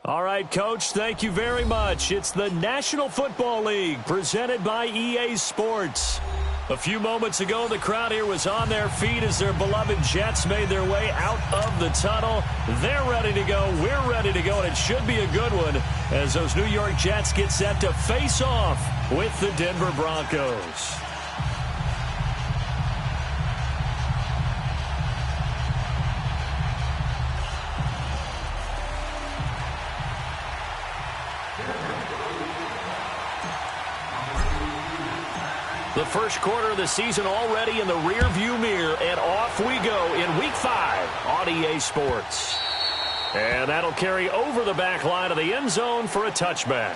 All right, Coach, thank you very much. It's the National Football League presented by EA Sports. A few moments ago, the crowd here was on their feet as their beloved Jets made their way out of the tunnel. They're ready to go. We're ready to go, and it should be a good one as those New York Jets get set to face off with the Denver Broncos. The first quarter of the season already in the rearview mirror, and off we go in Week 5 on EA Sports. And that'll carry over the back line of the end zone for a touchback.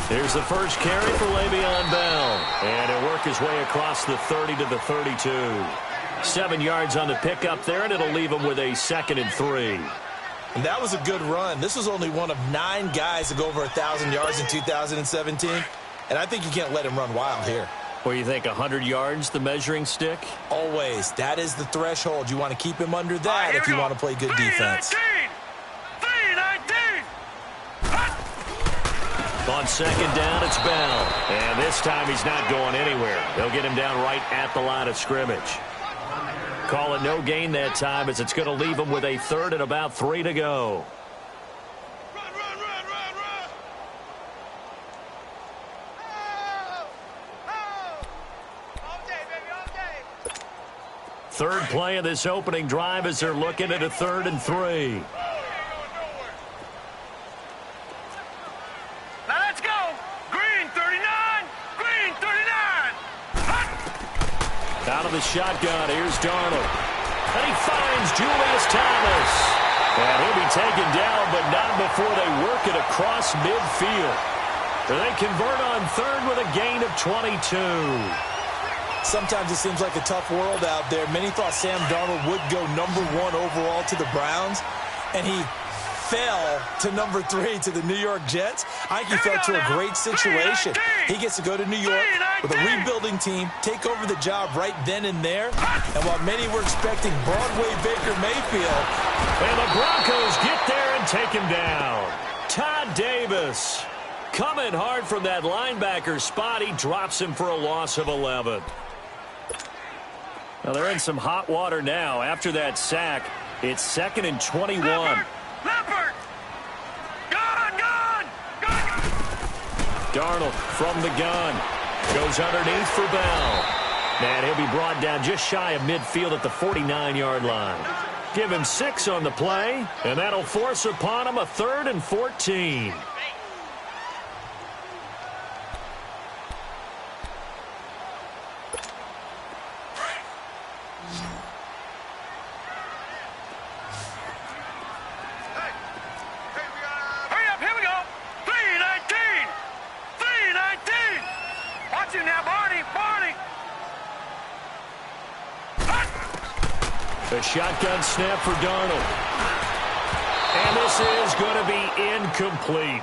Here's the first carry for Le'Veon Bell. And he'll work his way across the 30 to the 32. 7 yards on the pickup there, and it'll leave him with a 2nd and 3. And that was a good run. This was only one of 9 guys to go over 1,000 yards in 2017. And I think you can't let him run wild here. Well, you think 100 yards, the measuring stick? Always. That is the threshold. You want to keep him under that if you want to play good defense. 3-19. On 2nd down, it's Bell. And this time he's not going anywhere. They'll get him down right at the line of scrimmage. Call it no gain that time as it's going to leave him with a 3rd and about 3 to go. Run. All day, baby, all day. Third play of this opening drive as they're looking at a 3rd and 3. Out of the shotgun, here's Darnold. And he finds Julius Thomas. And he'll be taken down, but not before they work it across midfield. They convert on 3rd with a gain of 22. Sometimes it seems like a tough world out there. Many thought Sam Darnold would go number 1 overall to the Browns, and he fell to number 3 to the New York Jets. I think he fell to a great situation. He gets to go to New York with a rebuilding team, take over the job right then and there. And while many were expecting Broadway Baker Mayfield, and the Broncos get there and take him down. Todd Davis coming hard from that linebacker spot. He drops him for a loss of 11. Now they're in some hot water now. After that sack, it's 2nd and 21. Leopard! Gun! Darnold from the gun. Goes underneath for Bell. And he'll be brought down just shy of midfield at the 49-yard line. Give him 6 on the play, and that'll force upon him a 3rd and 14. A shotgun snap for Darnold. And this is going to be incomplete.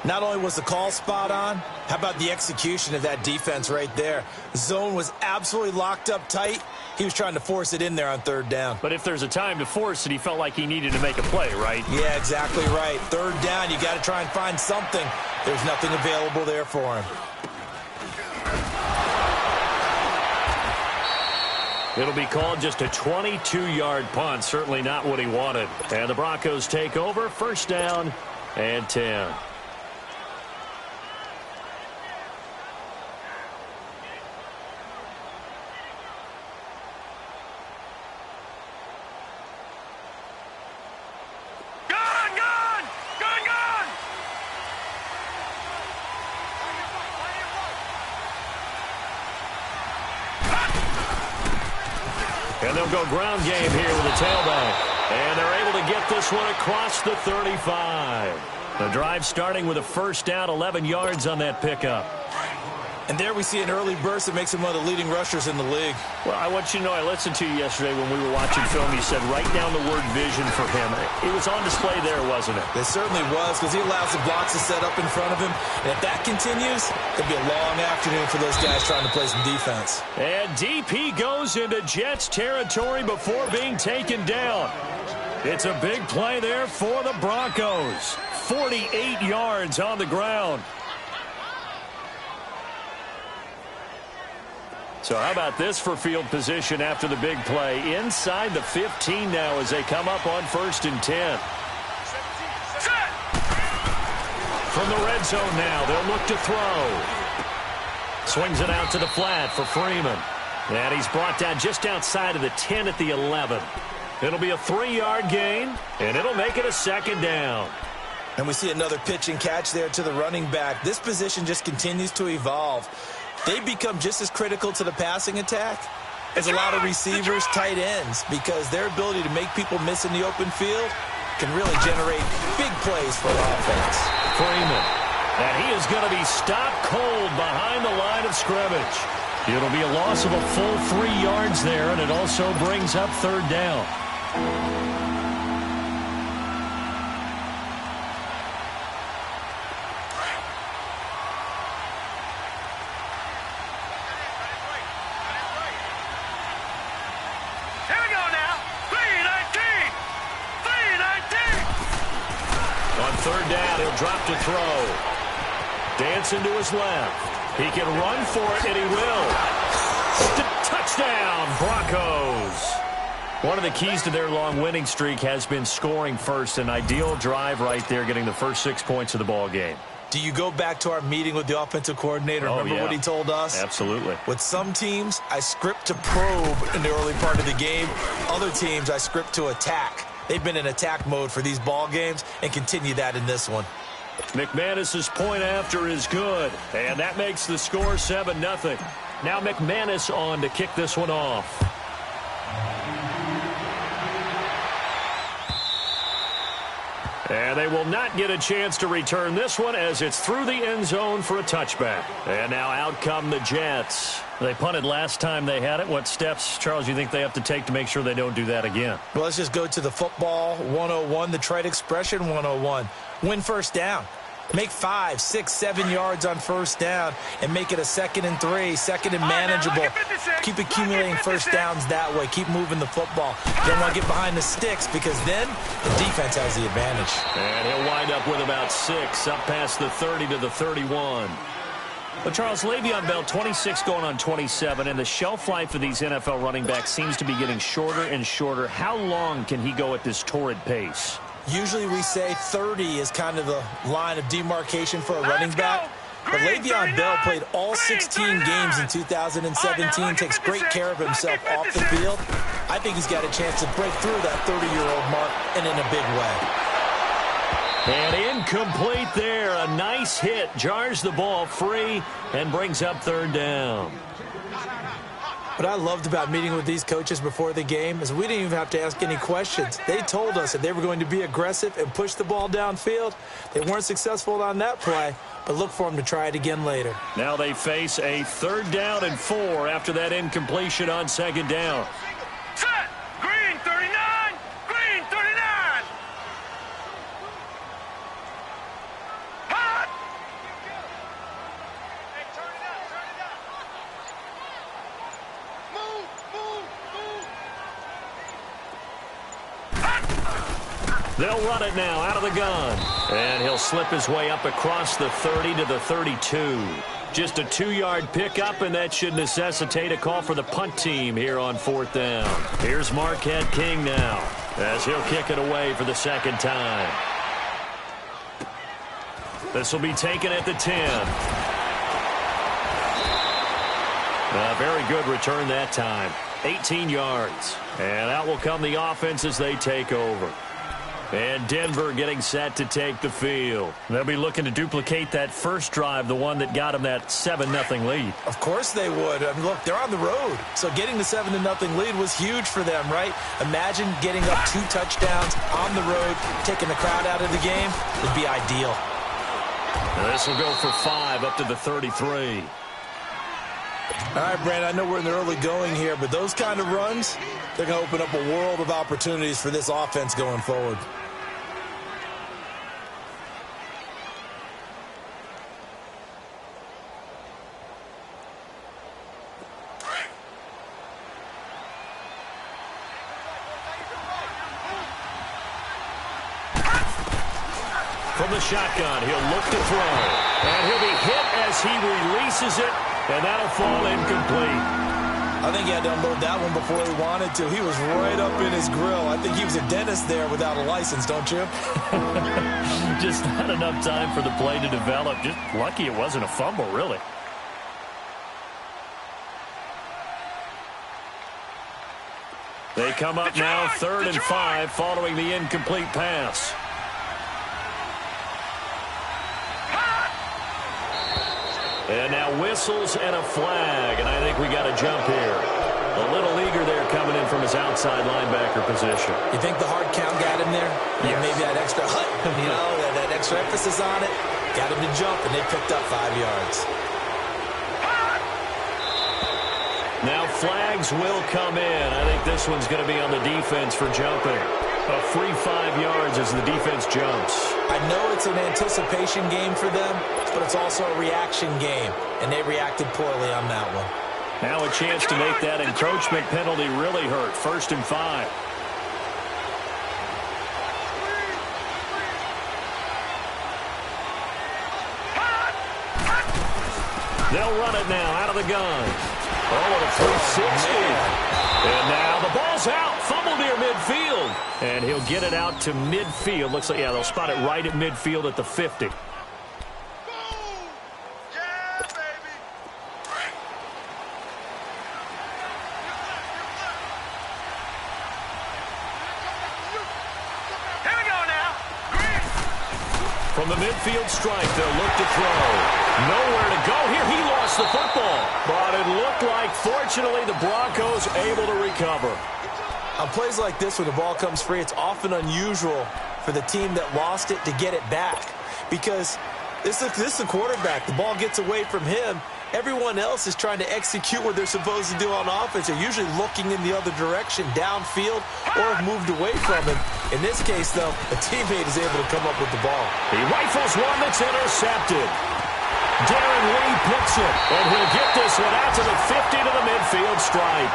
Not only was the call spot on, how about the execution of that defense right there? The zone was absolutely locked up tight. He was trying to force it in there on 3rd down. But if there's a time to force it, he felt like he needed to make a play, right? Yeah, exactly right. 3rd down, you got to try and find something. There's nothing available there for him. It'll be called just a 22-yard punt. Certainly not what he wanted. And the Broncos take over. 1st down and 10. And they'll go ground game here with a tailback. And they're able to get this one across the 35. The drive starting with a 1st down, 11 yards on that pickup. And there we see an early burst that makes him one of the leading rushers in the league. Well, I want you to know, I listened to you yesterday when we were watching film. You said write down the word vision for him. It was on display there, wasn't it? It certainly was, because he allows the blocks to set up in front of him. And if that continues, it'll be a long afternoon for those guys trying to play some defense. And DP goes into Jets territory before being taken down. It's a big play there for the Broncos. 48 yards on the ground. So how about this for field position after the big play? Inside the 15 now as they come up on 1st and 10. From the red zone now, they'll look to throw. Swings it out to the flat for Freeman. And he's brought down just outside of the 10 at the 11. It'll be a 3-yard gain, and it'll make it a 2nd down. And we see another pitch and catch there to the running back. This position just continues to evolve. They become just as critical to the passing attack as a lot of receivers, tight ends, because their ability to make people miss in the open field can really generate big plays for an offense. Freeman, and he is going to be stopped cold behind the line of scrimmage. It'll be a loss of a full 3 yards there, and it also brings up 3rd down. Drop to throw. Dancing to his left. He can run for it, and he will. Touchdown, Broncos. One of the keys to their long winning streak has been scoring first. An ideal drive right there, getting the first 6 points of the ball game. Do you go back to our meeting with the offensive coordinator? Remember what he told us? Absolutely. With some teams, I script to probe in the early part of the game. Other teams, I script to attack. They've been in attack mode for these ball games and continue that in this one. McManus's point after is good, and that makes the score 7-0. Now McManus on to kick this one off. And they will not get a chance to return this one as it's through the end zone for a touchback. And now out come the Jets. They punted last time they had it. What steps, Charles, you think they have to take to make sure they don't do that again? Well, let's just go to the football 101, the trite expression 101. Win first down. Make 5, 6, 7 yards on first down and make it a 2nd and 3, 2nd and manageable. Keep accumulating first downs that way. Keep moving the football. You don't want to get behind the sticks because then the defense has the advantage. And he'll wind up with about 6, up past the 30 to the 31. But Charles, Le'Veon Bell, 26 going on 27, and the shelf life of these NFL running backs seems to be getting shorter and shorter. How long can he go at this torrid pace? Usually we say 30 is kind of the line of demarcation for a running back. But Le'Veon Bell played all 16 games in 2017, takes great care of himself off the field. I think he's got a chance to break through that 30-year-old mark and in a big way. And incomplete there. A nice hit. Jars the ball free and brings up 3rd down. What I loved about meeting with these coaches before the game is we didn't even have to ask any questions. They told us that they were going to be aggressive and push the ball downfield. They weren't successful on that play, but look for them to try it again later. Now they face a 3rd down and 4 after that incompletion on 2nd down. Set! Green 39! Green 39! Hot! Hey, turn it up, turn it up. Move, move, move. They'll run it now out of the gun. And he'll slip his way up across the 30 to the 32. Just a 2-yard pickup, and that should necessitate a call for the punt team here on 4th down. Here's Marquette King now as he'll kick it away for the 2nd time. This will be taken at the 10. A very good return that time. 18 yards. And out will come the offense as they take over. And Denver getting set to take the field. They'll be looking to duplicate that first drive, the one that got them that 7-0 lead. Of course they would. I mean, look, they're on the road. So getting the 7-0 lead was huge for them, right? Imagine getting up 2 touchdowns on the road, taking the crowd out of the game. Would be ideal. This will go for 5 up to the 33. All right, Brandon, I know we're in the early going here, but those kind of runs, they're going to open up a world of opportunities for this offense going forward. From the shotgun, he'll look to throw. And he'll be hit as he releases it, and that'll fall incomplete. I think he had to unload that one before he wanted to. He was right up in his grill. I think he was a dentist there without a license, don't you? Just not enough time for the play to develop. Just lucky it wasn't a fumble, really. They come up now 3rd and 5 following the incomplete pass. And now whistles and a flag, and I think we got a jump here. A little eager there coming in from his outside linebacker position. You think the hard count got him there? Yes. Maybe that extra that extra emphasis on it got him to jump, and they picked up 5 yards. Now flags will come in. I think this one's going to be on the defense for jumping. A free 5 yards as the defense jumps. I know it's an anticipation game for them, but it's also a reaction game, and they reacted poorly on that one. Now a chance to make that encroachment penalty really hurt. 1st and 5. They'll run it now out of the gun. Oh, and a 360. And now the ball's out. Fumble near midfield. And he'll get it out to midfield. Looks like, yeah, they'll spot it right at midfield at the 50. From the midfield stripe, they'll look to throw. Nowhere to go here. He lost the football. But it looked like, fortunately, the Broncos able to recover. On plays like this where the ball comes free, it's often unusual for the team that lost it to get it back. Because this is the quarterback. The ball gets away from him. Everyone else is trying to execute what they're supposed to do on offense. They're usually looking in the other direction, downfield, or have moved away from him. In this case, though, a teammate is able to come up with the ball. He rifles one that's intercepted. Darren Lee picks it, and he'll get this one out to the 50 to the midfield stripe.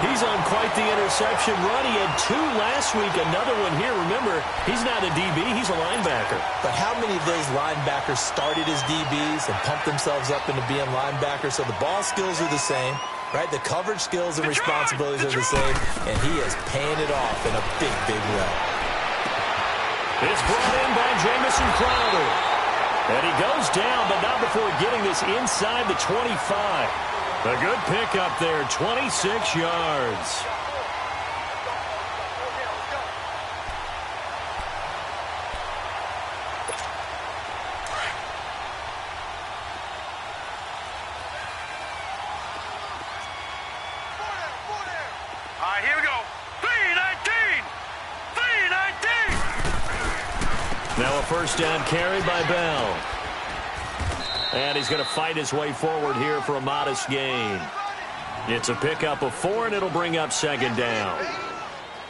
He's on quite the interception run. He had 2 last week, another one here. Remember, he's not a DB, he's a linebacker. But how many of those linebackers started as DBs and pumped themselves up into being linebackers? So the ball skills are the same, right? The coverage skills and responsibilities are the same, and he is paying it off in a big, big way. It's brought in by Jamison Crowder. And he goes down, but not before getting this inside the 25. A good pickup there, 26 yards. All right, here we go. 319! 319! Now a first down carry by Bell. And he's going to fight his way forward here for a modest gain. It's a pickup of 4, and it'll bring up 2nd down.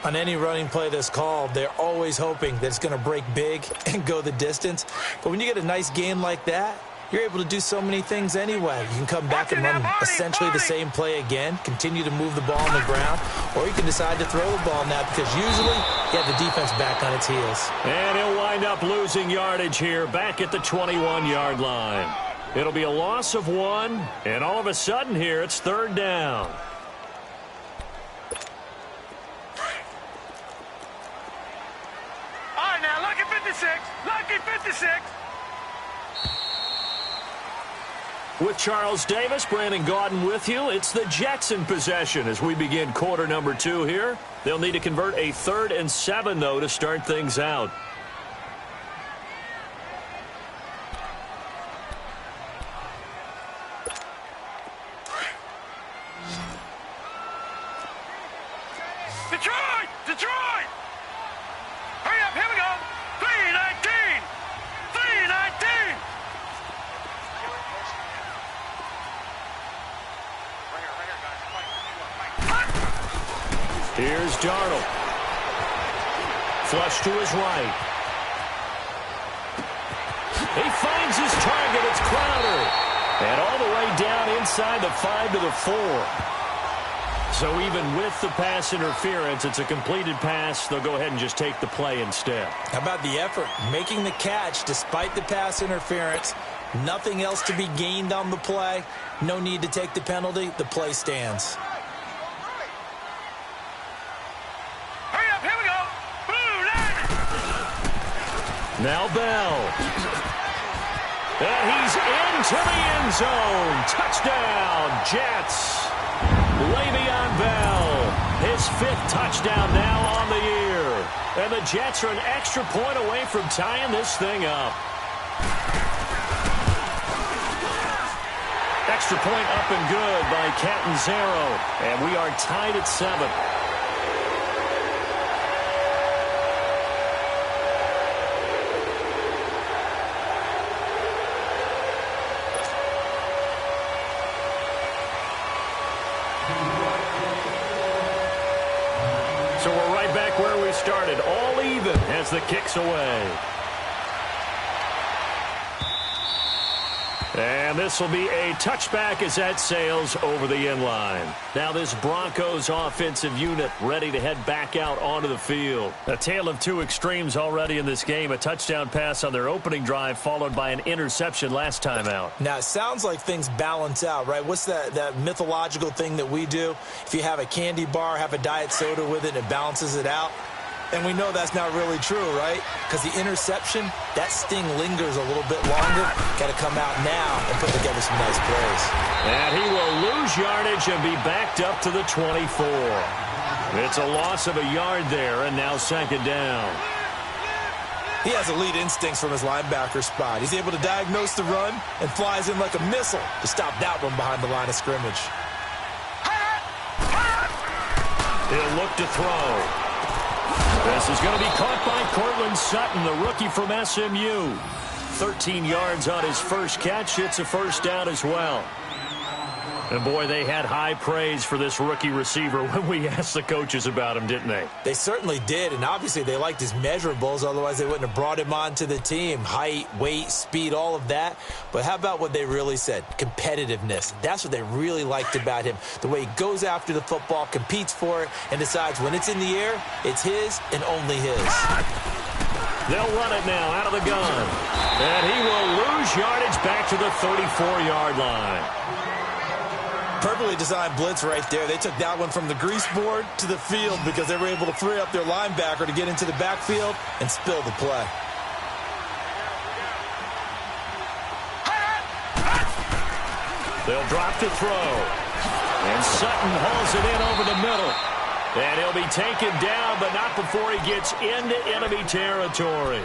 On any running play that's called, they're always hoping that it's going to break big and go the distance. But when you get a nice gain like that, you're able to do so many things anyway. You can come back and run essentially the same play again, continue to move the ball on the ground, or you can decide to throw the ball now because usually you have the defense back on its heels. And he'll wind up losing yardage here back at the 21-yard line. It'll be a loss of 1, and all of a sudden here it's 3rd down. All right, now, lucky 56. Lucky 56. With Charles Davis, Brandon Gaudin with you. It's the Jets in possession as we begin quarter number 2 here. They'll need to convert a 3rd and 7, though, to start things out. Detroit! Detroit! Hurry up, here we go. 319! 319! Here's Darnold. Flush to his right. He finds his target. It's Crowder. And all the way down inside the 5 to the 4. So even with the pass interference, it's a completed pass. They'll go ahead and just take the play instead. How about the effort? Making the catch despite the pass interference. Nothing else to be gained on the play. No need to take the penalty. The play stands. Hurry up, here we go. Blue line. Now Bell. And he's into the end zone. Touchdown, Jets. Le'Veon Bell, his 5th touchdown now on the year. And the Jets are an extra point away from tying this thing up. Extra point up and good by Catanzaro. And we are tied at 7. So we're right back where we started, all even as the kick's away. And this will be a touchback as that sails over the end line. Now this Broncos offensive unit ready to head back out onto the field. A tale of two extremes already in this game. A touchdown pass on their opening drive followed by an interception last time out. Now, it sounds like things balance out, right? What's that mythological thing that we do? If you have a candy bar, have a diet soda with it, and it balances it out. And we know that's not really true, right? Because the interception, that sting lingers a little bit longer. Got to come out now and put together some nice plays. And he will lose yardage and be backed up to the 24. It's a loss of a yard there, and now 2nd down. He has elite instincts from his linebacker spot. He's able to diagnose the run and flies in like a missile to stop that one behind the line of scrimmage. He'll look to throw. This is going to be caught by Cortland Sutton, the rookie from SMU. 13 yards on his first catch. It's a 1st down as well. And, boy, they had high praise for this rookie receiver when we asked the coaches about him, didn't they? They certainly did, and obviously they liked his measurables. Otherwise, they wouldn't have brought him onto the team. Height, weight, speed, all of that. But how about what they really said? Competitiveness. That's what they really liked about him. The way he goes after the football, competes for it, and decides when it's in the air, it's his and only his. They'll run it now out of the gun. And he will lose yardage back to the 34-yard line. Perfectly designed blitz right there. They took that one from the grease board to the field because they were able to free up their linebacker to get into the backfield and spill the play. They'll drop to throw. And Sutton hauls it in over the middle. And he'll be taken down, but not before he gets into enemy territory.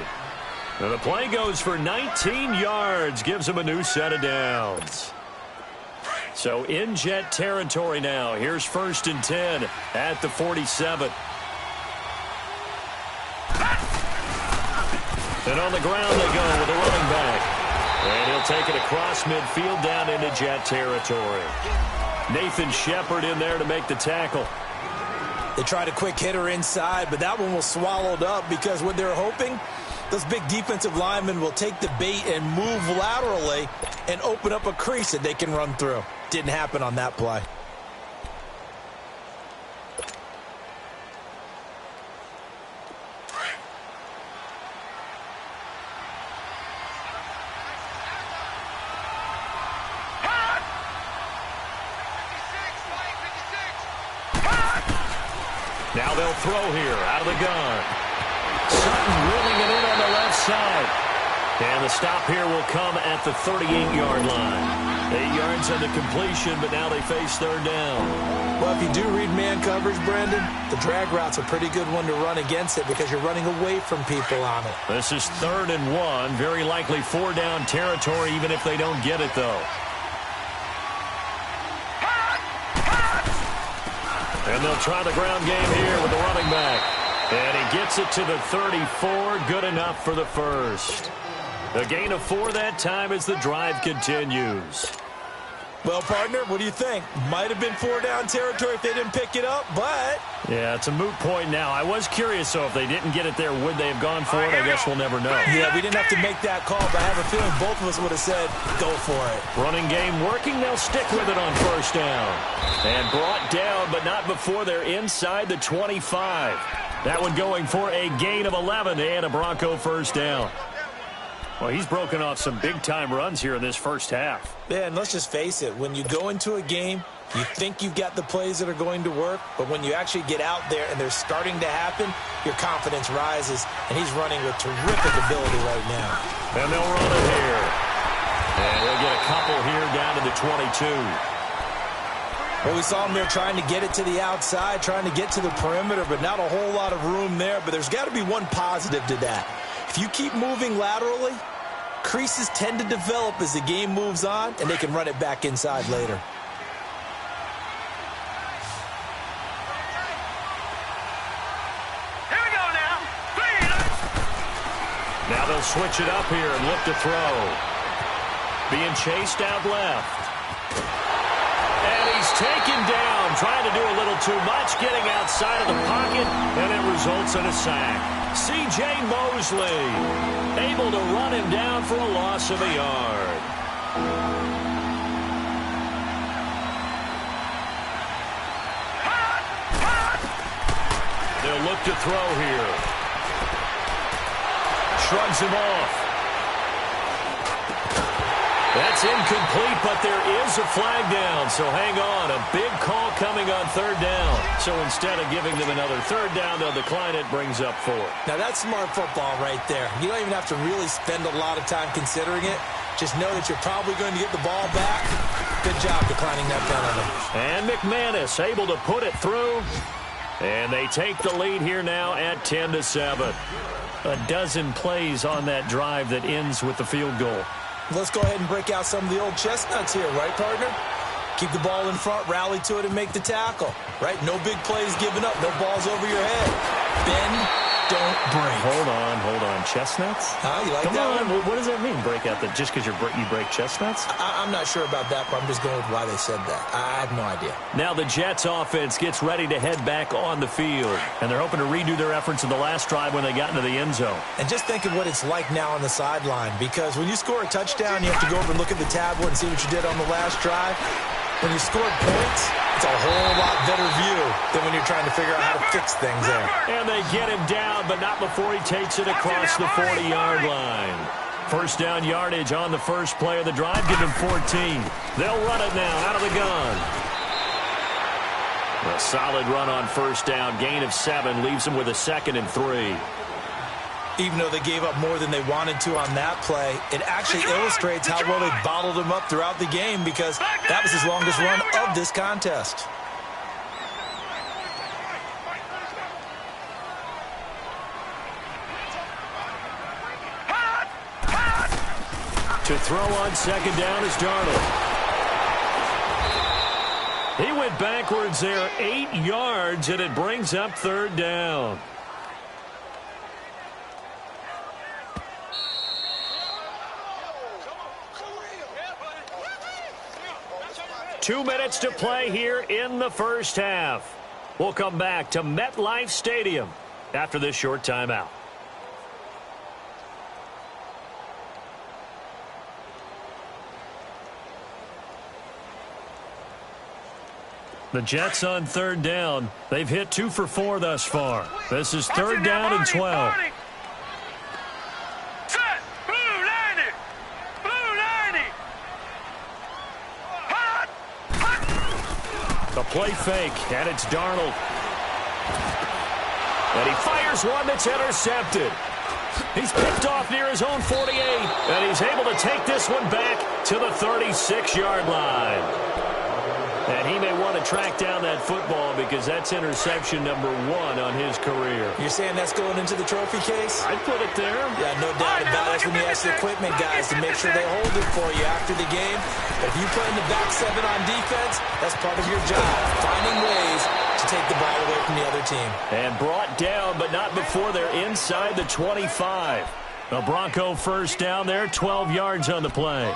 And the play goes for 19 yards, gives him a new set of downs. So in Jet territory now. Here's 1st and 10 at the 47. And on the ground they go with a running back. And he'll take it across midfield down into Jet territory. Nathan Shepard in there to make the tackle. They tried a quick hitter inside, but that one was swallowed up because what they're hoping, those big defensive linemen will take the bait and move laterally and open up a crease that they can run through. Didn't happen on that play. Now they'll throw here out of the gun. Sutton wheeling it in on the left side. And the stop here will come at the 38-yard line. 8 yards on the completion, but now they face 3rd down. Well, if you do read man coverage, Brandon, the drag route's a pretty good one to run against it because you're running away from people on it. This is 3rd and 1. Very likely 4-down territory, even if they don't get it, though. And they'll try the ground game here with the running back. And he gets it to the 34. Good enough for the 1st. A gain of 4 that time as the drive continues. Well, partner, what do you think? Might have been 4-down territory if they didn't pick it up, but... Yeah, it's a moot point now. I was curious, so if they didn't get it there, would they have gone for it? I guess we'll never know. Yeah, we didn't have to make that call, but I have a feeling both of us would have said, go for it. Running game working. They'll stick with it on first down. And brought down, but not before they're inside the 25. That one going for a gain of 11 and a Bronco first down. Well, he's broken off some big-time runs here in this first half. Yeah, and let's just face it. When you go into a game, you think you've got the plays that are going to work, but when you actually get out there and they're starting to happen, your confidence rises, and he's running with terrific ability right now. And they'll run it here. And he'll get a couple here down to the 22. Well, we saw him there trying to get it to the outside, trying to get to the perimeter, but not a whole lot of room there. But there's got to be one positive to that. If you keep moving laterally, creases tend to develop as the game moves on, and they can run it back inside later. Here we go now. Now they'll switch it up here and look to throw. Being chased out left. And he's taken down, trying to do a little too much, getting outside of the pocket, and it results in a sack. C.J. Mosley able to run him down for a loss of a yard. They'll look to throw here. Shrugs him off. That's incomplete, but there is a flag down, so hang on. A big call coming on third down. So instead of giving them another third down, they'll decline it, brings up 4. Now, that's smart football right there. You don't even have to really spend a lot of time considering it. Just know that you're probably going to get the ball back. Good job declining that penalty. And McManus able to put it through. And they take the lead here now at 10-7. A dozen plays on that drive that ends with the field goal. Let's go ahead and break out some of the old chestnuts here, right, partner? Keep the ball in front, rally to it, and make the tackle, right? No big plays given up, no balls over your head. Bend, don't break. Hold on. Chestnuts? You like Come that on. one? What does that mean, break out? That just because you break chestnuts? I'm not sure about that, but I'm just going with why they said that. I have no idea. Now the Jets offense gets ready to head back on the field, and they're hoping to redo their efforts in the last drive when they got into the end zone. And just think of what it's like now on the sideline, because when you score a touchdown, you have to go over and look at the tablet and see what you did on the last drive. When you scored points, it's a whole lot better view than when you're trying to figure out how to fix things there. And they get him down, but not before he takes it across the 40-yard line. First down yardage on the first play of the drive, give him 14. They'll run it now out of the gun. A solid run on first down, gain of 7, leaves him with a 2nd and 3. Even though they gave up more than they wanted to on that play, it actually illustrates how well they bottled him up throughout the game, because that was his longest run of this contest. To throw on second down is Darnold. He went backwards there 8 yards, and it brings up third down. Two minutes to play here in the first half. We'll come back to MetLife Stadium after this short timeout. The Jets on third down. They've hit 2 for 4 thus far. This is third down and 12. Set. Blue 90. Blue 90. Hot. The play fake, and it's Darnold. And he fires one that's intercepted. He's picked off near his own 48, and he's able to take this one back to the 36-yard line. And he may want to track down that football because that's interception number 1 on his career. You're saying that's going into the trophy case? I'd put it there. Yeah, no doubt about it. That's when you ask the equipment guys to make sure they hold it for you after the game. But if you play in the back 7 on defense, that's part of your job, finding ways to take the ball away from the other team. And brought down, but not before they're inside the 25. A Bronco first down there, 12 yards on the play.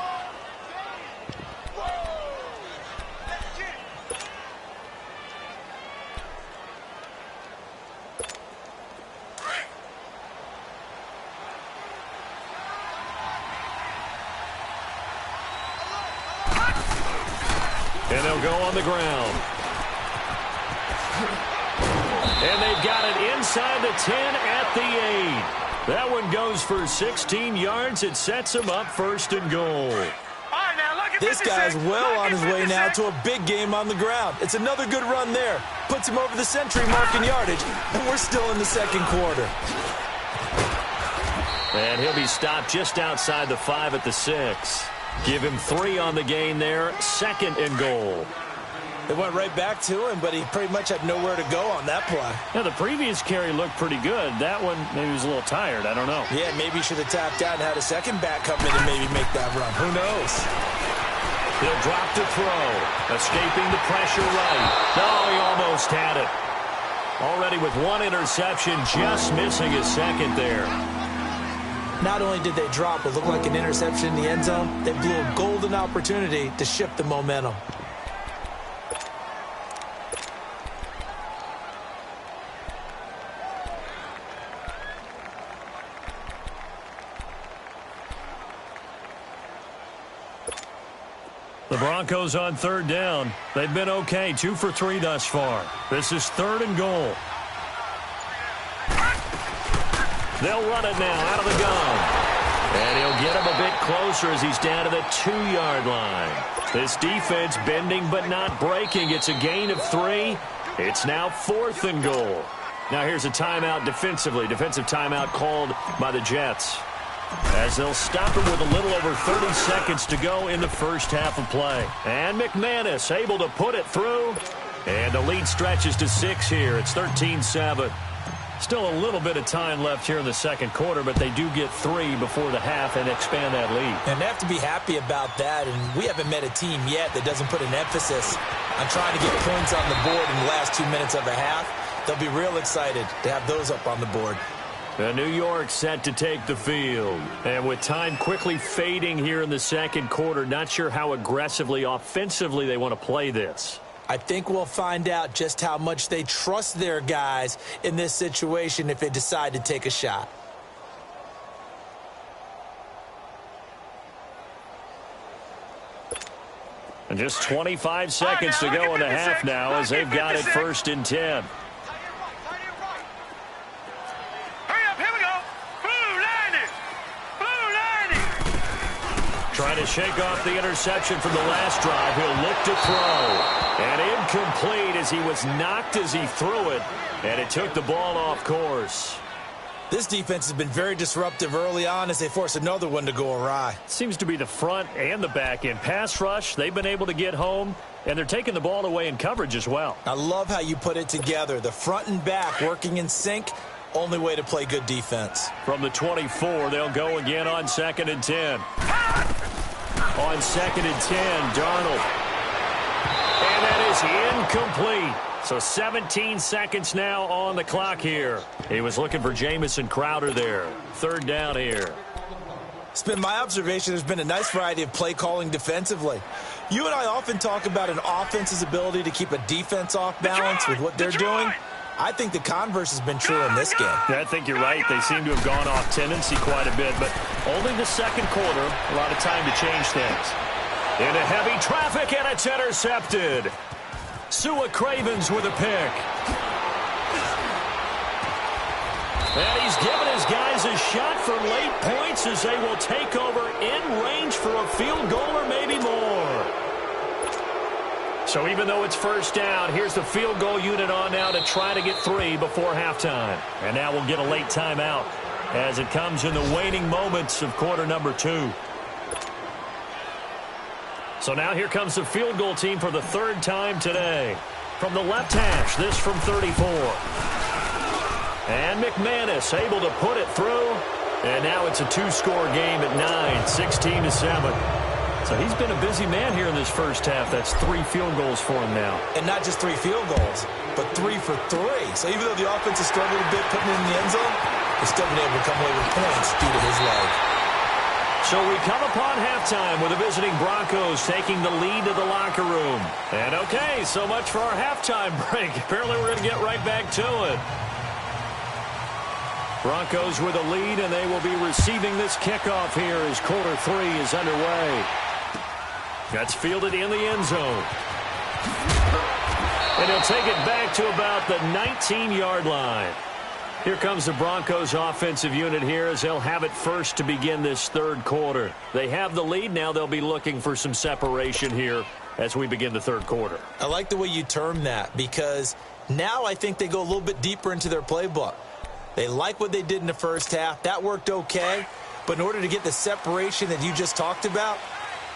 And they'll go on the ground. And they've got it inside the 10 at the 8. That one goes for 16 yards. It sets them up first and goal. This guy's well on his way now to a big game on the ground. It's another good run there. Puts him over the century mark in yardage, and we're still in the second quarter. And he'll be stopped just outside the 5 at the 6. Give him 3 on the gain there. Second and goal. It went right back to him, but he pretty much had nowhere to go on that play. Now, the previous carry looked pretty good. That one, maybe he was a little tired. I don't know. Yeah, maybe he should have tapped out and had a second back come in and maybe make that run. Who knows? He'll drop to throw. Escaping the pressure right. No, he almost had it. Already with 1 interception, just missing his second there. Not only did they drop what looked like an interception in the end zone, they blew a golden opportunity to shift the momentum. The Broncos on third down. They've been okay, 2 for 3 thus far. This is third and goal. They'll run it now out of the gun. And he'll get him a bit closer as he's down to the 2-yard line. This defense bending but not breaking. It's a gain of 3. It's now 4th and goal. Now here's a timeout defensively. Defensive timeout called by the Jets, as they'll stop him with a little over 30 seconds to go in the first half of play. And McManus able to put it through. And the lead stretches to 6 here. It's 13-7. Still a little bit of time left here in the second quarter, but they do get 3 before the half and expand that lead. And they have to be happy about that. And we haven't met a team yet that doesn't put an emphasis on trying to get points on the board in the last 2 minutes of a half. They'll be real excited to have those up on the board. New York set to take the field. And with time quickly fading here in the second quarter, not sure how aggressively, offensively they want to play this. I think we'll find out just how much they trust their guys in this situation if they decide to take a shot. And just 25 seconds to go in the half now as they've got it 1st and 10. Trying to shake off the interception from the last drive. He'll look to throw. And incomplete as he was knocked as he threw it. And it took the ball off course. This defense has been very disruptive early on as they force another one to go awry. Seems to be the front and the back end. Pass rush, they've been able to get home. And they're taking the ball away in coverage as well. I love how you put it together. The front and back working in sync. Only way to play good defense. From the 24, they'll go again on 2nd and 10. On 2nd and 10, Darnold. And that is incomplete. So 17 seconds now on the clock here. He was looking for Jamison Crowder there. 3rd down here. It's been my observation there's been a nice variety of play calling defensively. You and I often talk about an offense's ability to keep a defense off balance with what they're doing. I think the converse has been true in this game. Yeah, I think you're right. They seem to have gone off tendency quite a bit, but only the second quarter, a lot of time to change things. Into heavy traffic, and it's intercepted. Sua Cravens with a pick. And he's given his guys a shot for late points as they will take over in range for a field goal or maybe more. So even though it's 1st down, here's the field goal unit on now to try to get 3 before halftime. And now we'll get a late timeout as it comes in the waning moments of quarter number 2. So now here comes the field goal team for the 3rd time today. From the left hash, this from 34. And McManus able to put it through. And now it's a 2-score game at 9, 16-7. So he's been a busy man here in this first half. That's 3 field goals for him now. And not just 3 field goals, but 3 for 3. So even though the offense has struggled a bit putting it in the end zone, he's still been able to come away with points due to his leg. So we come upon halftime with the visiting Broncos taking the lead to the locker room. And okay, so much for our halftime break. Apparently we're going to get right back to it. Broncos with a lead, and they will be receiving this kickoff here as quarter 3 is underway. That's fielded in the end zone. And he'll take it back to about the 19-yard line. Here comes the Broncos offensive unit here as they'll have it first to begin this third quarter. They have the lead. Now they'll be looking for some separation here as we begin the third quarter. I like the way you term that because now I think they go a little bit deeper into their playbook. They like what they did in the first half. That worked okay. But in order to get the separation that you just talked about,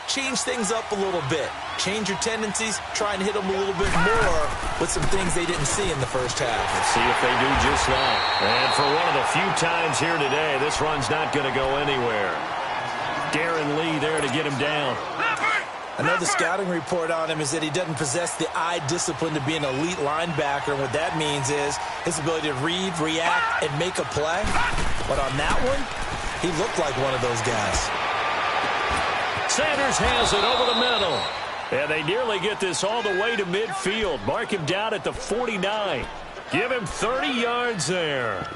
change things up a little bit. Change your tendencies. Try and hit them a little bit more with some things they didn't see in the first half. Let's see if they do just that. And for one of the few times here today, this run's not going to go anywhere. Darren Lee there to get him down. Another scouting report on him is that he doesn't possess the eye discipline to be an elite linebacker. And what that means is his ability to read, react, and make a play. But on that one, he looked like one of those guys. Sanders has it over the middle. And they nearly get this all the way to midfield. Mark him down at the 49. Give him 30 yards there.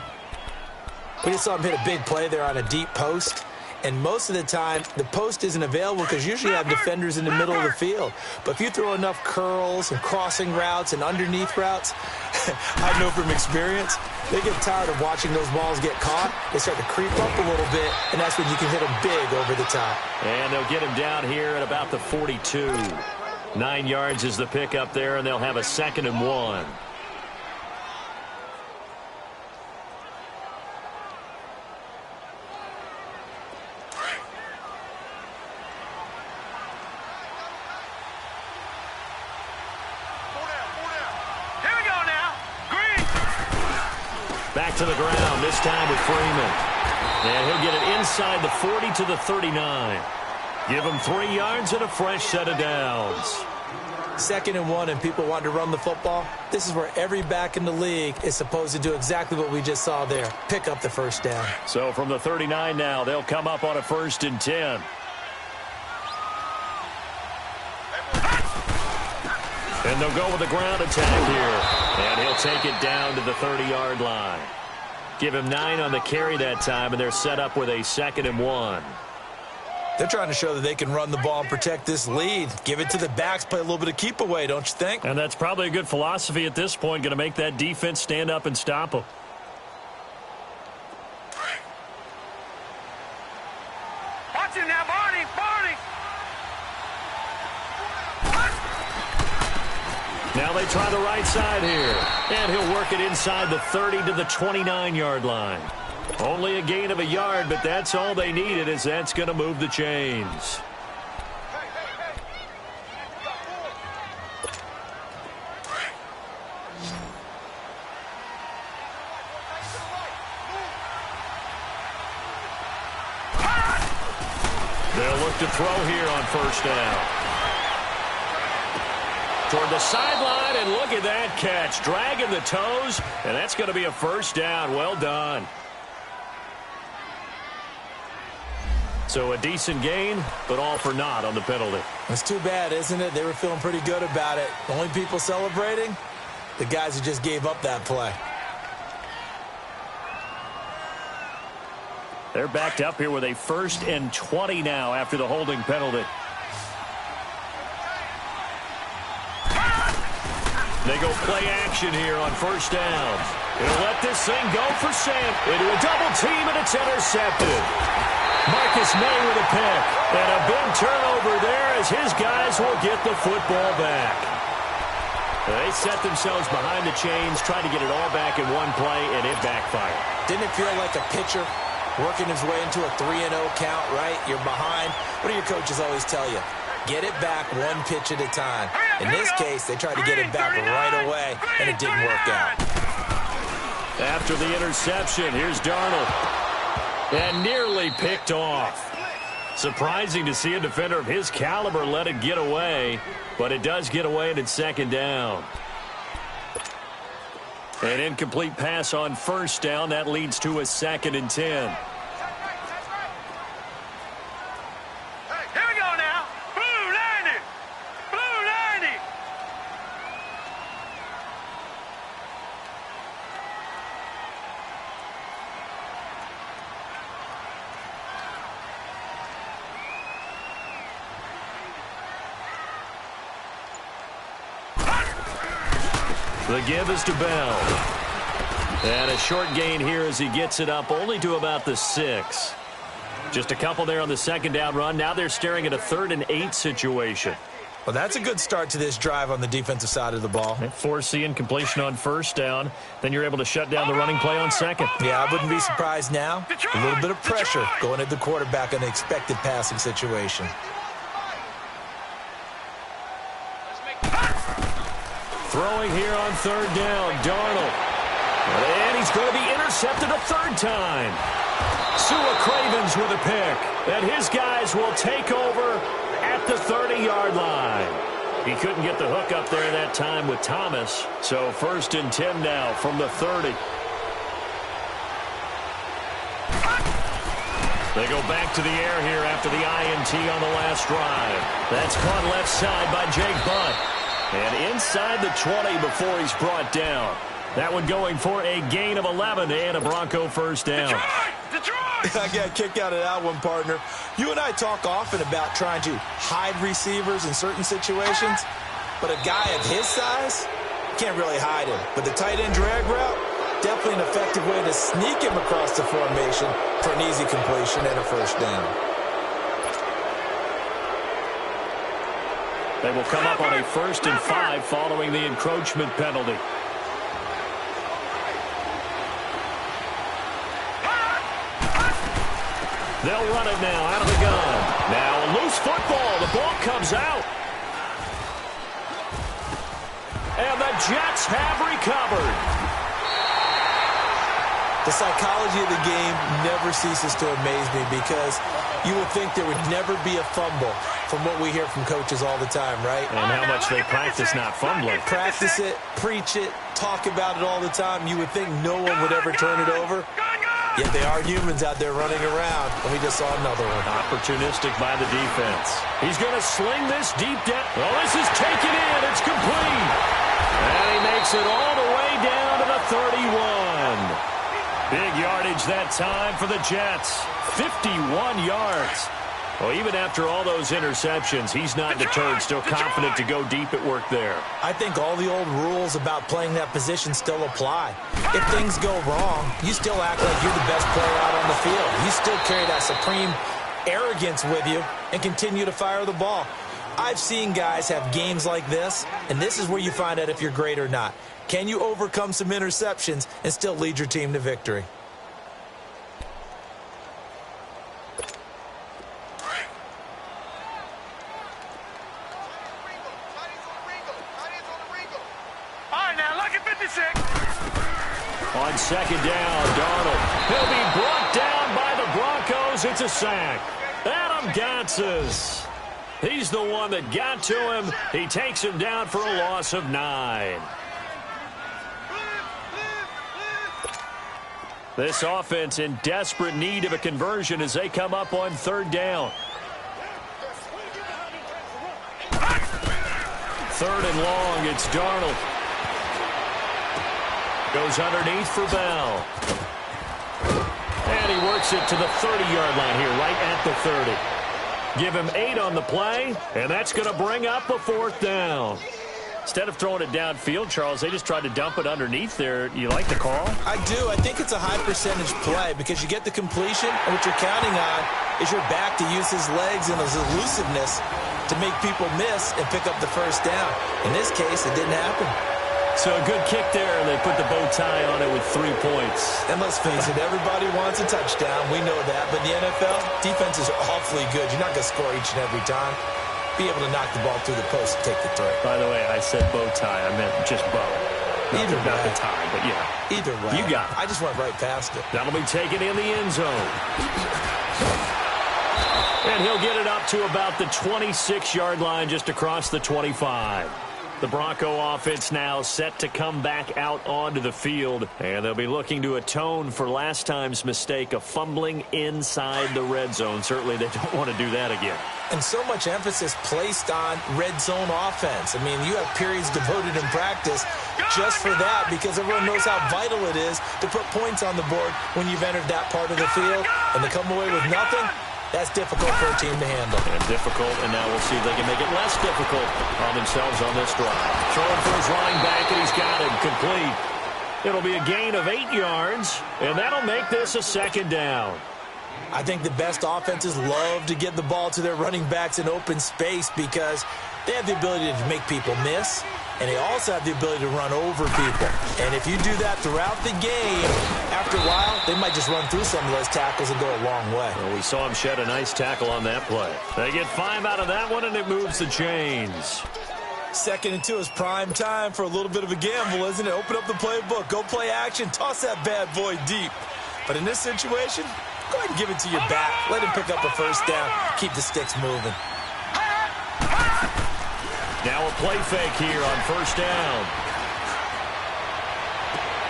We just saw him hit a big play there on a deep post. And most of the time, the post isn't available because usually you have defenders in the middle of the field. But if you throw enough curls and crossing routes and underneath routes, I know from experience, they get tired of watching those balls get caught. They start to creep up a little bit, and that's when you can hit them big over the top. And they'll get him down here at about the 42. 9 yards is the pickup there, and they'll have a 2nd and 1. Back to the ground, this time with Freeman. And he'll get it inside the 40 to the 39. Give him 3 yards and a fresh set of downs. 2nd and 1 and people want to run the football. This is where every back in the league is supposed to do exactly what we just saw there. Pick up the first down. So from the 39 now, they'll come up on a 1st and 10. And they'll go with the ground attack here. And he'll take it down to the 30-yard line. Give him 9 on the carry that time, and they're set up with a 2nd and 1. They're trying to show that they can run the ball and protect this lead. Give it to the backs, play a little bit of keep away, don't you think? And that's probably a good philosophy at this point, going to make that defense stand up and stop them. Watch him now, Barney, Barney. Now they try the right side here. And he'll work it inside the 30 to the 29-yard line. Only a gain of a yard, but that's all they needed, as that's going to move the chains. They'll look to throw here on 1st down. Toward the sideline, and look at that catch. Dragging the toes, and that's going to be a 1st down. Well done. So a decent gain, but all for naught on the penalty. It's too bad, isn't it? They were feeling pretty good about it. The only people celebrating, the guys who just gave up that play. They're backed up here with a 1st and 20 now after the holding penalty. They go play action here on 1st down. He'll let this thing go for Sam into a double team, and it's intercepted. Marcus May with a pick. And a big turnover there as his guys will get the football back. They set themselves behind the chains, tried to get it all back in one play, and it backfired. Didn't it feel like a pitcher working his way into a 3-0 count, right? You're behind. What do your coaches always tell you? Get it back one pitch at a time. In this case, they tried to get it back right away, and it didn't work out. After the interception, here's Darnold. And nearly picked off. Surprising to see a defender of his caliber let it get away, but it does get away, and it's 2nd down. An incomplete pass on 1st down. That leads to a 2nd and 10. Here we go now. Blue 90. Blue 90. The give is to Bell. And a short gain here as he gets it up only to about the 6. Just a couple there on the second down run. Now they're staring at a 3rd and 8 situation. Well, that's a good start to this drive on the defensive side of the ball. Forcing completion on first down. Then you're able to shut down the running play on second. Yeah, I wouldn't be surprised now. A little bit of pressure going at the quarterback in the expected passing situation. Throwing here on 3rd down, Darnold. And he's going to be intercepted a 3rd time. Sua Cravens with a pick. And his guys will take over at the 30-yard line. He couldn't get the hook up there that time with Thomas. So 1st and 10 now from the 30. They go back to the air here after the INT on the last drive. That's caught left side by Jake Butt. And inside the 20 before he's brought down. That one going for a gain of 11 and a Bronco 1st down. I got a kick out of that one, partner. You and I talk often about trying to hide receivers in certain situations, but a guy of his size can't really hide him. But the tight end drag route, definitely an effective way to sneak him across the formation for an easy completion and a 1st down. They will come up on a 1st and 5 following the encroachment penalty. They'll run it now out of the gun. Now a loose football. The ball comes out. And the Jets have recovered. The psychology of the game never ceases to amaze me because you would think there would never be a fumble from what we hear from coaches all the time, right? And how much they practice not fumbling. Practice it, preach it, talk about it all the time. You would think no one would ever turn it over. Yet they are humans out there running around, and we just saw another one. Opportunistic by the defense. He's going to sling this deep down. Well, this is taken in. It's complete. And he makes it all the way down to the 31. Big yardage that time for the Jets. 51 yards. Well, even after all those interceptions, he's not deterred, still confident to go deep at work there. I think all the old rules about playing that position still apply. If things go wrong, you still act like you're the best player out on the field. You still carry that supreme arrogance with you and continue to fire the ball. I've seen guys have games like this, and this is where you find out if you're great or not. Can you overcome some interceptions and still lead your team to victory? On 2nd down, Darnold. He'll be brought down by the Broncos. It's a sack. Adam Gotsis. He's the one that got to him. He takes him down for a loss of 9. This offense in desperate need of a conversion as they come up on 3rd down. 3rd and long, it's Darnold. Goes underneath for Bell. And he works it to the 30-yard line here, right at the 30. Give him 8 on the play, and that's going to bring up a 4th down. Instead of throwing it downfield, Charles, they just tried to dump it underneath there. You like the call? I do. I think it's a high-percentage play because you get the completion, and what you're counting on is your back to use his legs and his elusiveness to make people miss and pick up the 1st down. In this case, it didn't happen. So a good kick there, and they put the bow tie on it with 3 points. And let's face it, everybody wants a touchdown. We know that. But in the NFL, defenses are awfully good. You're not going to score each and every time. Be able to knock the ball through the post and take the throw. By the way, I said bow tie. I meant just bow. Not the tie, but yeah. Either way. You got it. I just went right past it. That'll be taken in the end zone. And he'll get it up to about the 26-yard line just across the 25. The Bronco offense now set to come back out onto the field, and they'll be looking to atone for last time's mistake of fumbling inside the red zone. Certainly they don't want to do that again. And so much emphasis placed on red zone offense. I mean, you have periods devoted in practice just for that because everyone knows how vital it is to put points on the board when you've entered that part of the field. And to come away with nothing, That's difficult for a team to handle. And difficult, and now we'll see if they can make it less difficult on themselves on this drive. Throwing for his running back, and he's got it complete. It'll be a gain of 8 yards, and that'll make this a second down. I think the best offenses love to get the ball to their running backs in open space because they have the ability to make people miss, and they also have the ability to run over people. And if you do that throughout the game, after a while, they might just run through some of those tackles and go a long way. Well, we saw him shed a nice tackle on that play. They get 5 out of that one, and it moves the chains. 2nd and 2 is prime time for a little bit of a gamble, isn't it? Open up the playbook, go play action, toss that bad boy deep. But in this situation, go ahead and give it to your back. Let him pick up a first down. Keep the sticks moving. Now a play fake here on first down.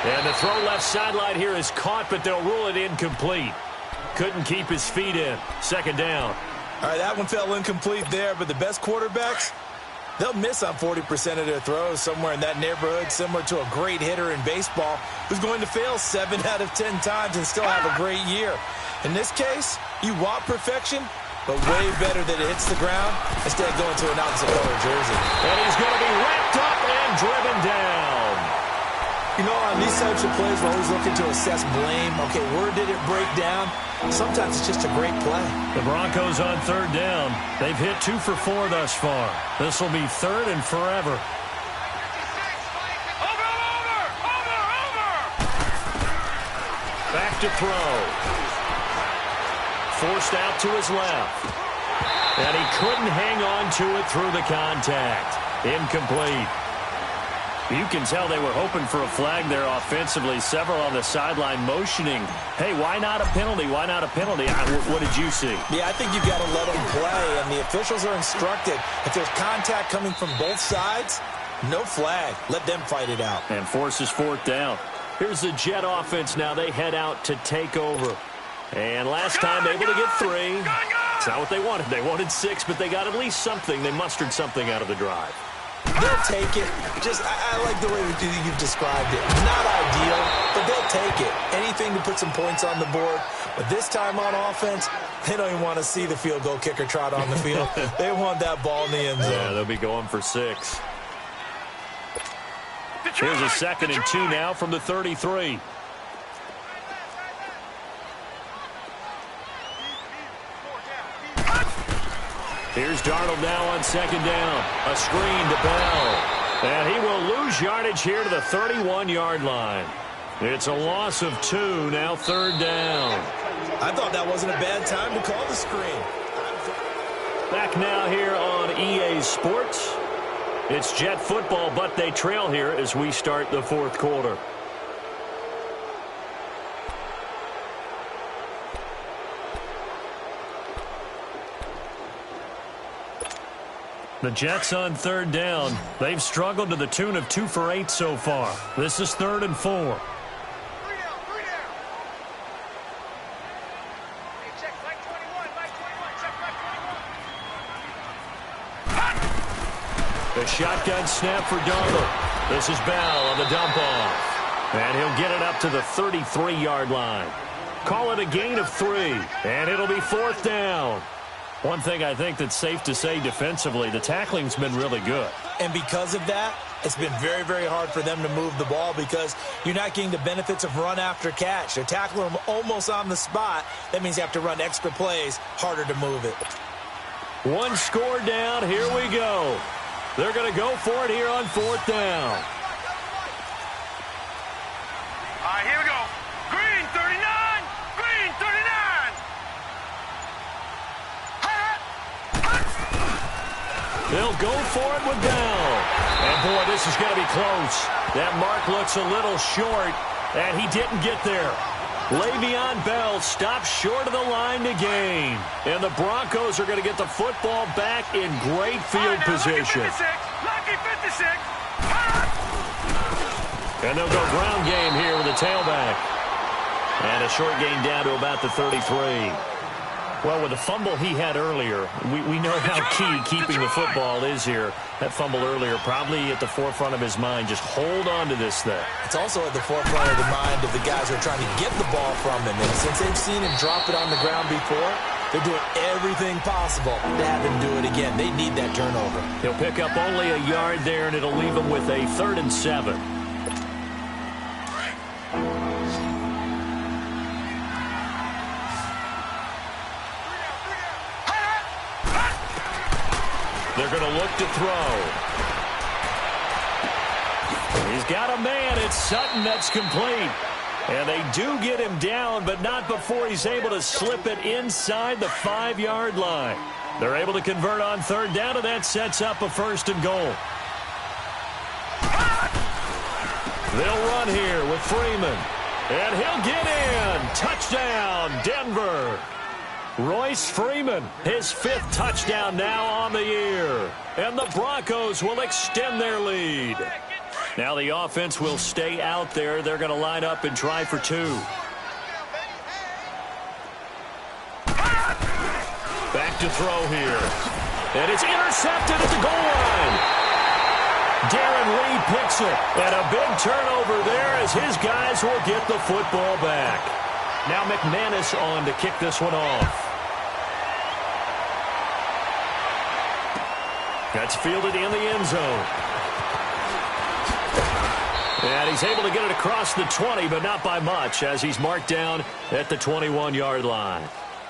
And the throw left sideline here is caught, but they'll rule it incomplete. Couldn't keep his feet in. Second down. All right, that one fell incomplete there, but the best quarterbacks, they'll miss on 40% of their throws, somewhere in that neighborhood, similar to a great hitter in baseball who's going to fail 7 out of 10 times and still have a great year. In this case, you want perfection, but way better that it hits the ground instead of going to an opposite color jersey. And he's going to be wrapped up and driven down. You know, on these types of plays, we're always looking to assess blame. Okay, where did it break down? Sometimes it's just a great play. The Broncos on third down. They've hit 2 for 4 thus far. This will be 3rd and forever. Back to throw. Forced out to his left. And he couldn't hang on to it through the contact. Incomplete. You can tell they were hoping for a flag there offensively. Several on the sideline motioning. Hey, why not a penalty? Why not a penalty? What did you see? Yeah, I think you've got to let them play, and the officials are instructed. If there's contact coming from both sides, no flag. Let them fight it out. And forces 4th down. Here's the Jet offense now. They head out to take over. And last time able to get 3. It's not what they wanted. They wanted 6, but they got at least something. They mustered something out of the drive. They'll take it. I like the way you've described it. Not ideal, but they'll take it. Anything to put some points on the board. But this time on offense, they don't even want to see the field goal kicker trot on the field. They want that ball in the end zone. Yeah, they'll be going for 6. Here's a 2nd and 2 now from the 33. Here's Darnold now on 2nd down. A screen to Bell. And he will lose yardage here to the 31-yard line. It's a loss of 2, now 3rd down. I thought that wasn't a bad time to call the screen. Back now here on EA Sports. It's Jet football, but they trail here as we start the 4th quarter. The Jets on 3rd down. They've struggled to the tune of 2 for 8 so far. This is 3rd and 4. 3 down. Hey, check Mike 21. Check Mike 21. The shotgun snap for Darnold. This is Bell on the dump off. And he'll get it up to the 33-yard line. Call it a gain of 3. And it'll be 4th down. One thing I think that's safe to say defensively, the tackling's been really good. And because of that, it's been very, very hard for them to move the ball because you're not getting the benefits of run after catch. They're tackling them almost on the spot. That means you have to run extra plays, harder to move it. 1 score down. Here we go. They're going to go for it here on 4th down. All right, here we go. Green 39. Green 39. They'll go for it with Bell. And, boy, this is going to be close. That mark looks a little short, and he didn't get there. Le'Veon Bell stops short of the line to gain. And the Broncos are going to get the football back in great field position. Lucky 56. And they'll go ground game here with a tailback. And a short gain down to about the 33. Well, with the fumble he had earlier, we know how key keeping the football is here. That fumble earlier probably at the forefront of his mind. Just hold on to this thing. It's also at the forefront of the mind of the guys who are trying to get the ball from him. And since they've seen him drop it on the ground before, They're doing everything possible to have him do it again. They need that turnover. He'll pick up only a yard there, and it'll leave him with a 3rd and 7. They're going to look to throw. He's got a man. It's Sutton that's complete. And they do get him down, but not before he's able to slip it inside the 5-yard line. They're able to convert on 3rd down, and that sets up a 1st and goal. They'll run here with Freeman. And he'll get in. Touchdown, Denver. Royce Freeman, his 5th touchdown now on the year. And the Broncos will extend their lead. Now the offense will stay out there. They're going to line up and try for 2. Back to throw here. And it's intercepted at the goal line. Darren Lee picks it. And a big turnover there as his guys will get the football back. Now McManus on to kick this one off. That's fielded in the end zone. And he's able to get it across the 20, but not by much, as he's marked down at the 21-yard line.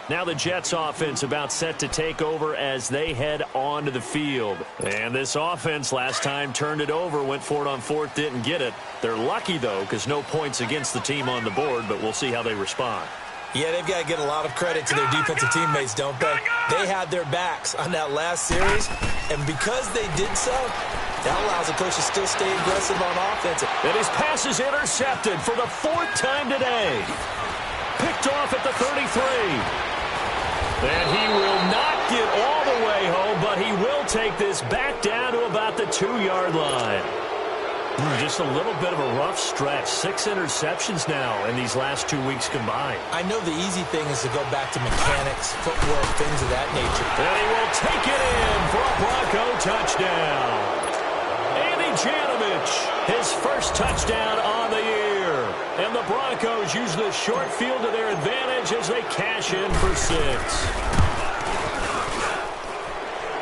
Now the Jets offense about set to take over as they head onto the field. And this offense last time turned it over, went for it on 4th, didn't get it. They're lucky, though, because no points against the team on the board, but we'll see how they respond. Yeah, they've got to get a lot of credit to their defensive teammates, don't they? They had their backs on that last series, and because they did so, that allows the coach to still stay aggressive on offense. And his pass is intercepted for the 4th time today. Picked off at the 33. And he will not get all the way home, but he will take this back down to about the 2-yard line. Just a little bit of a rough stretch. 6 interceptions now in these last 2 weeks combined. I know the easy thing is to go back to mechanics, footwork, things of that nature. And he will take it in for a Bronco touchdown. Andy Janovich, his 1st touchdown on the year. And the Broncos use the short field to their advantage as they cash in for 6.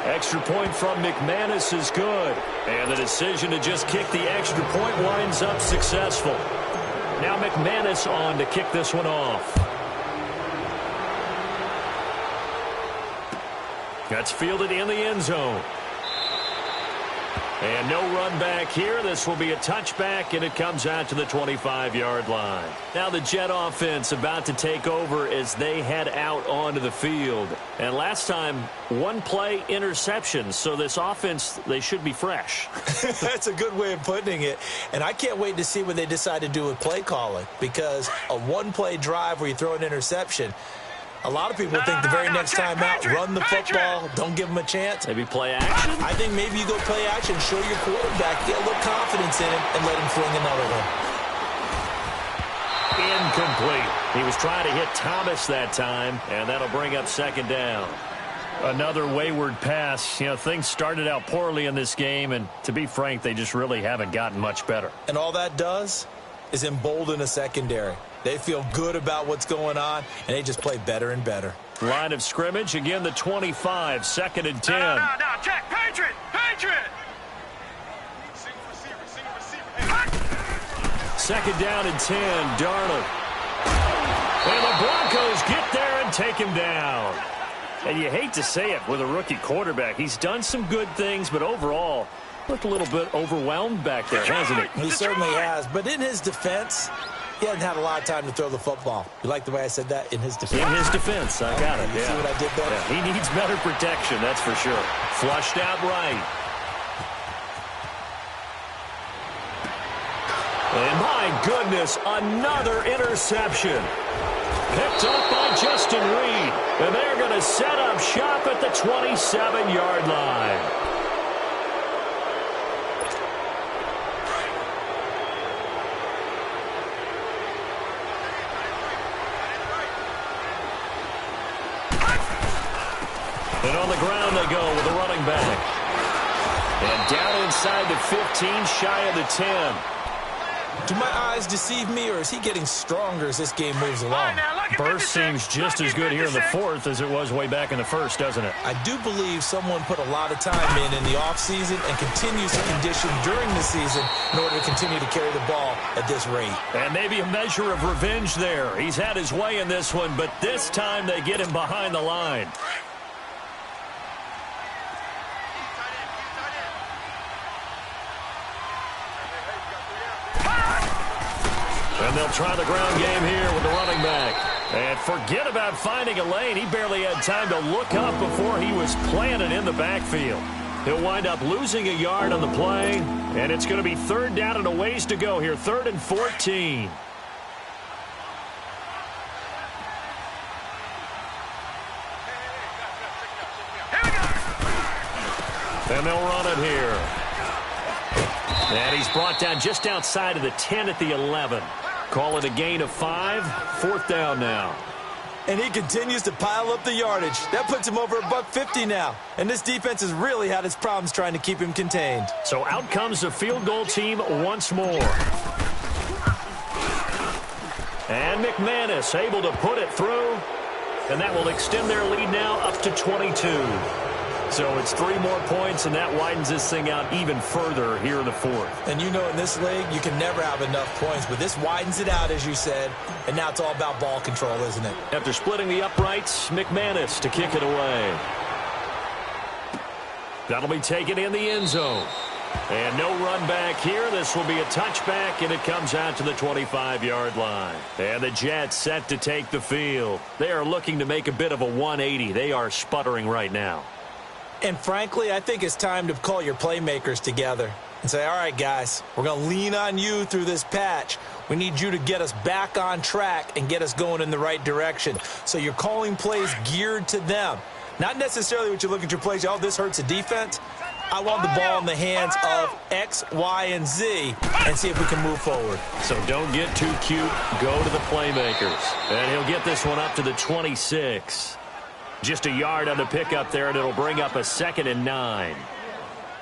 Extra point from McManus is good. And the decision to just kick the extra point winds up successful. Now McManus on to kick this one off. That's fielded in the end zone. And no run back here. This will be a touchback, and it comes out to the 25-yard line. Now the Jet offense about to take over as they head out onto the field. And last time, 1 play interception. So this offense, they should be fresh. That's a good way of putting it. And I can't wait to see what they decide to do with play calling, because a 1-play drive where you throw an interception, a lot of people think the very next time out, run the football, don't give them a chance. Maybe play action? I think maybe you go play action, show your quarterback, get a little confidence in him, and let him fling another one. Incomplete. He was trying to hit Thomas that time, and that'll bring up 2nd down. Another wayward pass. You know, things started out poorly in this game, and to be frank, they just really haven't gotten much better. And all that does is embolden a secondary. They feel good about what's going on, and they just play better and better. Line of scrimmage, again the 25, 2nd and 10. No, check, Patriot! 2nd down and 10, Darnold. And the Broncos get there and take him down. And you hate to say it with a rookie quarterback. He's done some good things, but overall, looked a little bit overwhelmed back there, hasn't he? He certainly has, but in his defense, he hasn't had a lot of time to throw the football. You like the way I said that? In his defense? In his defense, I got it. You see what I did there? Yeah, he needs better protection, that's for sure. Flushed out right. And my goodness, another interception. Picked up by Justin Reed. And they're going to set up shop at the 27-yard line. And on the ground they go with the running back. And down inside the 15, shy of the 10. Do my eyes deceive me, or is he getting stronger as this game moves along? Burst seems just as good here in the fourth as it was way back in the first, doesn't it? I do believe someone put a lot of time in the offseason and continues to condition during the season in order to continue to carry the ball at this rate. And maybe a measure of revenge there. He's had his way in this one, but this time they get him behind the line. And they'll try the ground game here with the running back. And forget about finding a lane. He barely had time to look up before he was planted in the backfield. He'll wind up losing a yard on the play, and it's going to be third down and a ways to go here, 3rd and 14. And they'll run it here. And he's brought down just outside of the 10 at the 11. Call it a gain of 5, 4th down now. And he continues to pile up the yardage. That puts him over $150 now. And this defense has really had its problems trying to keep him contained. So out comes the field goal team once more. And McManus able to put it through. And that will extend their lead now up to 22. So it's 3 more points, and that widens this thing out even further here in the fourth. And you know in this league, you can never have enough points, but this widens it out, as you said, and now it's all about ball control, isn't it? After splitting the uprights, McManus to kick it away. That'll be taken in the end zone. And no run back here. This will be a touchback, and it comes out to the 25-yard line. And the Jets set to take the field. They are looking to make a bit of a 180. They are sputtering right now. And frankly, I think it's time to call your playmakers together and say, all right, guys, we're going to lean on you through this patch. We need you to get us back on track and get us going in the right direction. So you're calling plays geared to them. Not necessarily what you look at your plays, oh, this hurts the defense. I want the ball in the hands of X, Y, and Z and see if we can move forward. So don't get too cute. Go to the playmakers. And he'll get this one up to the 26. Just a yard on the pickup there, and it'll bring up a 2nd and 9.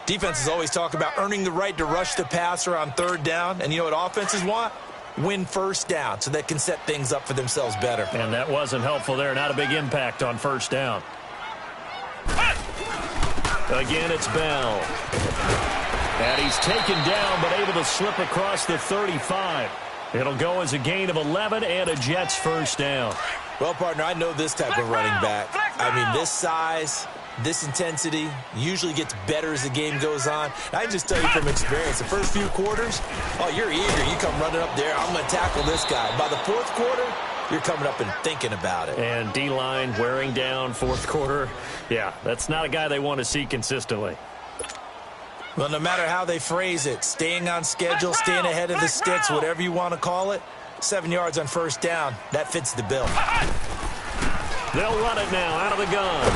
Defenses always talk about earning the right to rush the passer on 3rd down. And you know what offenses want? Win 1st down so they can set things up for themselves better. And that wasn't helpful there. Not a big impact on 1st down. Again, it's Bell. And he's taken down, but able to slip across the 35. It'll go as a gain of 11 and a Jets 1st down. Well, partner, I know this type of running back. I mean, this size, this intensity usually gets better as the game goes on. And I just tell you from experience, the first few quarters, oh, you're eager. You come running up there, I'm going to tackle this guy. By the 4th quarter, you're coming up and thinking about it. And D-line wearing down 4th quarter. Yeah, that's not a guy they want to see consistently. Well, no matter how they phrase it, staying on schedule, staying ahead of the sticks, whatever you want to call it, 7 yards on 1st down, that fits the bill. They'll run it now out of the gun.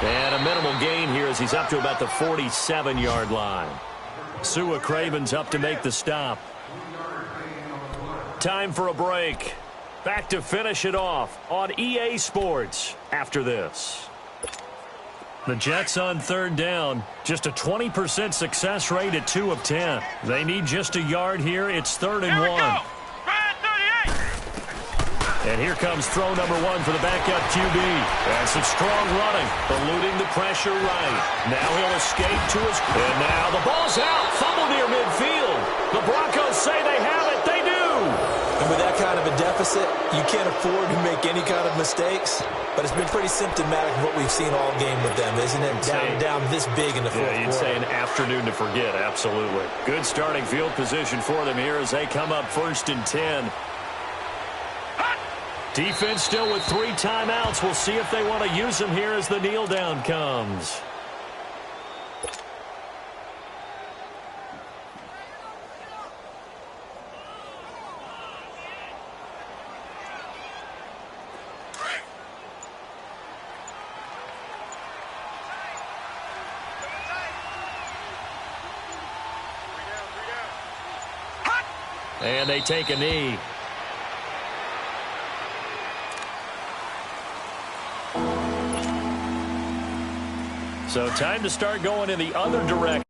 And a minimal gain here as he's up to about the 47-yard line. Sua Craven's up to make the stop. Time for a break. Back to finish it off on EA Sports after this. The Jets on 3rd down. Just a 20% success rate at 2 of 10. They need just a yard here. It's 3rd and 1. And here comes throw number 1 for the backup QB. And some strong running, eluding the pressure right. Now he'll escape to his... And now the ball's out. Fumble near midfield. The Broncos say they have it. They do. And with that kind of a deficit, you can't afford to make any kind of mistakes. But it's been pretty symptomatic of what we've seen all game with them, isn't it? Down this big in the 4th quarter. You'd say an afternoon to forget, absolutely. Good starting field position for them here as they come up 1st and 10. Defense still with 3 timeouts. We'll see if they want to use them here as the kneel down comes. And they take a knee. So time to start going in the other direction.